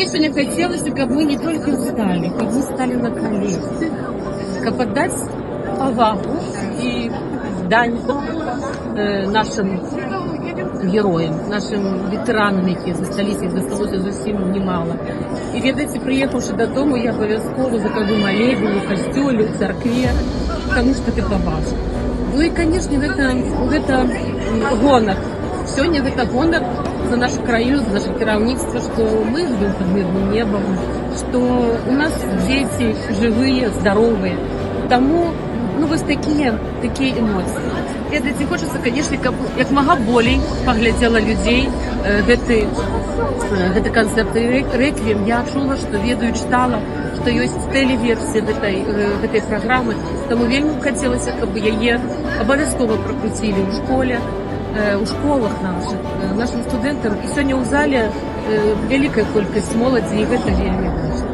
мне сегодня хотелось, чтобы мы не только встали, как мы стали на колени, как отдать повагу и дань нашим героям, нашим ветеранам, які засталися, їх засталося зовсім немало. І ведаеце, приїхавши додому, я обов'язково закажу молебен у костюлі, у церкві, тому що це важно. Ну и, конечно, это гонор. Сегодня это гонор за нашу краину, за наше кіраўніцтва, что мы живем под мирным небом, что у нас дети живые, здоровые. Тому, вот такие эмоции. Ведаеце, хочется, конечно, как мага болей поглядела людей гэты канцэрт рэквіем. Я чула, что ведаю, читала, что есть тэлеверсія гэтай праграмы. Таму вельмі хацелася, каб яе абавязкова пракруцілі ў школе, у школах нашим студэнтам. І сёння ў зале вялікая колькасць моладзі, і гэта вельмі важна.